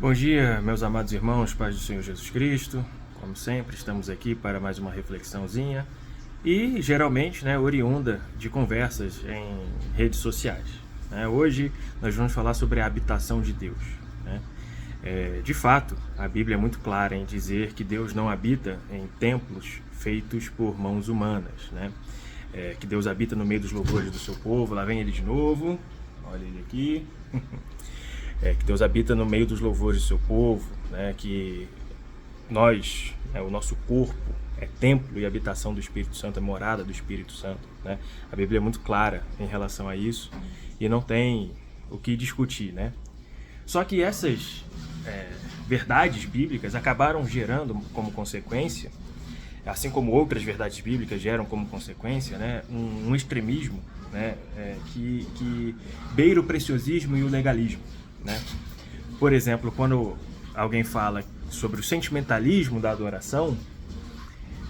Bom dia, meus amados irmãos, paz do Senhor Jesus Cristo. Como sempre, estamos aqui para mais uma reflexãozinha e geralmente, oriunda de conversas em redes sociais. Hoje nós vamos falar sobre a habitação de Deus. De fato, a Bíblia é muito clara em dizer que Deus não habita em templos feitos por mãos humanas, que Deus habita no meio dos louvores do seu povo. Lá vem ele de novo, olha ele aqui. Que Deus habita no meio dos louvores do seu povo, que nós, o nosso corpo é templo e habitação do Espírito Santo, é morada do Espírito Santo. A Bíblia é muito clara em relação a isso e não tem o que discutir. Só que essas verdades bíblicas acabaram gerando como consequência, assim como outras verdades bíblicas geram como consequência, um extremismo que beira o preciosismo e o legalismo. Por exemplo, quando alguém fala sobre o sentimentalismo da adoração,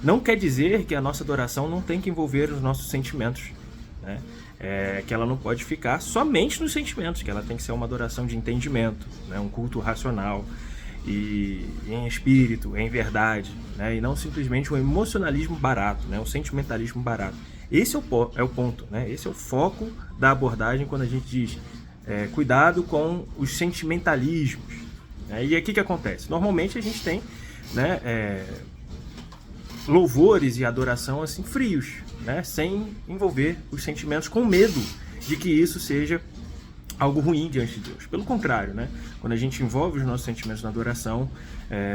não quer dizer que a nossa adoração não tem que envolver os nossos sentimentos, que ela não pode ficar somente nos sentimentos, que ela tem que ser uma adoração de entendimento, um culto racional e em espírito, em verdade, e não simplesmente um emocionalismo barato, um sentimentalismo barato. Esse é o ponto, esse é o foco da abordagem quando a gente diz cuidado com os sentimentalismos. E aqui que acontece? Normalmente a gente tem louvores e adoração assim frios, sem envolver os sentimentos, com medo de que isso seja algo ruim diante de Deus. Pelo contrário, quando a gente envolve os nossos sentimentos na adoração,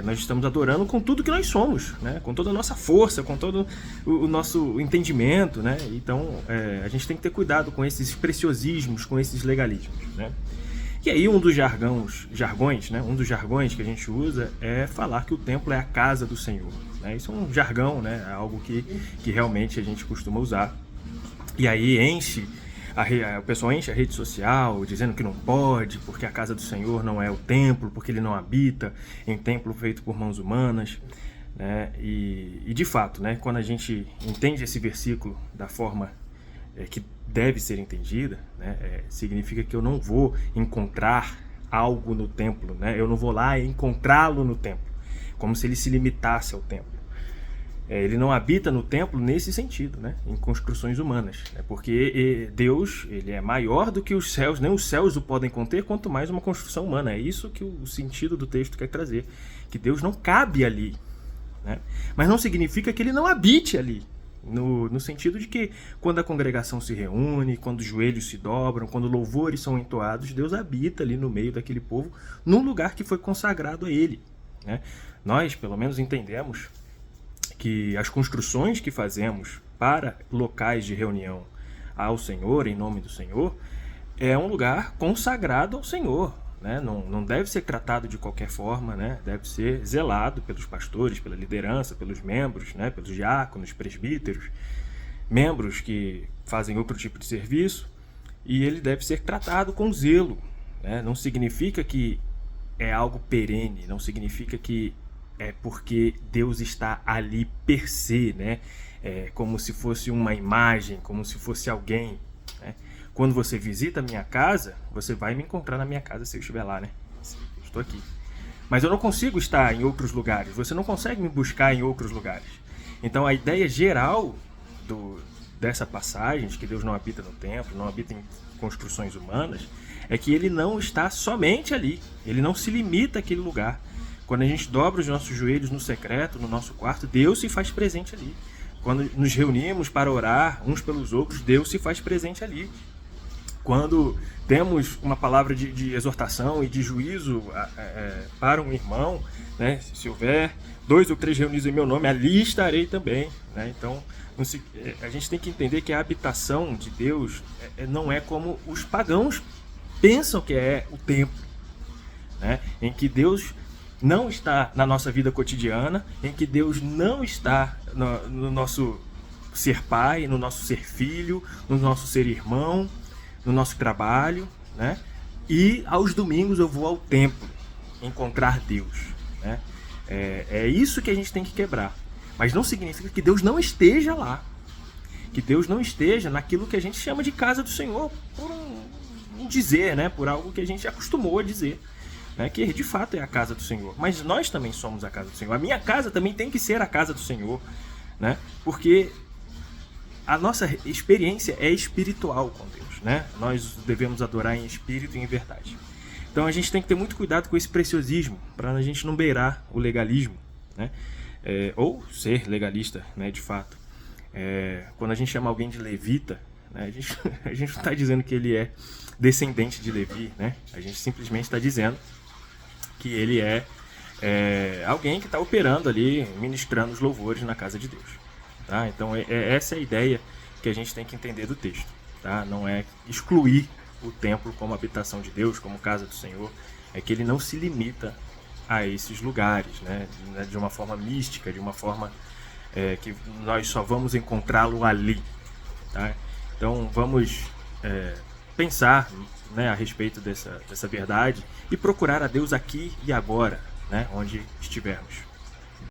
nós estamos adorando com tudo que nós somos, com toda a nossa força, com todo o nosso entendimento, Então, a gente tem que ter cuidado com esses preciosismos, com esses legalismos, E aí um dos jargões que a gente usa é falar que o templo é a casa do Senhor, Isso é um jargão, é algo que realmente a gente costuma usar. E aí o pessoal enche a rede social dizendo que não pode, porque a casa do Senhor não é o templo, porque ele não habita em templo feito por mãos humanas. E de fato, quando a gente entende esse versículo da forma que deve ser entendida, significa que eu não vou encontrar algo no templo, eu não vou lá encontrá-lo no templo, como se ele se limitasse ao templo. Ele não habita no templo nesse sentido, em construções humanas, porque Deus, ele é maior do que os céus, nem os céus o podem conter, quanto mais uma construção humana. É isso que o sentido do texto quer trazer, que Deus não cabe ali, mas não significa que ele não habite ali, no sentido de que quando a congregação se reúne, quando os joelhos se dobram, quando louvores são entoados, Deus habita ali no meio daquele povo, num lugar que foi consagrado a ele. Nós, pelo menos, entendemos que as construções que fazemos para locais de reunião ao Senhor, em nome do Senhor, é um lugar consagrado ao Senhor. Não deve ser tratado de qualquer forma, deve ser zelado pelos pastores, pela liderança, pelos membros, pelos diáconos, presbíteros, membros que fazem outro tipo de serviço, e ele deve ser tratado com zelo. Não significa que é algo perene, não significa que é porque Deus está ali per se, como se fosse uma imagem, como se fosse alguém. Quando você visita a minha casa, você vai me encontrar na minha casa se eu estiver lá, Eu estou aqui. Mas eu não consigo estar em outros lugares, você não consegue me buscar em outros lugares. Então a ideia geral dessa passagem, de que Deus não habita no templo, não habita em construções humanas, é que ele não está somente ali, ele não se limita àquele lugar. Quando a gente dobra os nossos joelhos no secreto, no nosso quarto, Deus se faz presente ali. Quando nos reunimos para orar uns pelos outros, Deus se faz presente ali. Quando temos uma palavra de exortação e de juízo para um irmão, se houver 2 ou 3 reunidos em meu nome, ali estarei também. Então, a gente tem que entender que a habitação de Deus não é como os pagãos pensam que é o templo, em que Deus não está na nossa vida cotidiana, em que Deus não está no nosso ser pai, no nosso ser filho, no nosso ser irmão, no nosso trabalho, E aos domingos eu vou ao templo encontrar Deus, É isso que a gente tem que quebrar. Mas não significa que Deus não esteja lá, que Deus não esteja naquilo que a gente chama de casa do Senhor, por um dizer, por algo que a gente acostumou a dizer. né, que de fato é a casa do Senhor. Mas nós também somos a casa do Senhor. A minha casa também tem que ser a casa do Senhor, né? Porque a nossa experiência é espiritual com Deus, né? Nós devemos adorar em espírito e em verdade. Então a gente tem que ter muito cuidado com esse preciosismo, para a gente não beirar o legalismo, né? Ou ser legalista, né, de fato. Quando a gente chama alguém de levita, né, a gente não está dizendo que ele é descendente de Levi, né? A gente simplesmente está dizendo que ele é alguém que está operando ali, ministrando os louvores na casa de Deus. Tá? Então essa é a ideia que a gente tem que entender do texto. Tá? Não é excluir o templo como habitação de Deus, como casa do Senhor, é que ele não se limita a esses lugares, né? De uma forma mística, de uma forma que nós só vamos encontrá-lo ali. Tá? Então vamos pensar, né, a respeito dessa verdade e procurar a Deus aqui e agora, né, onde estivermos.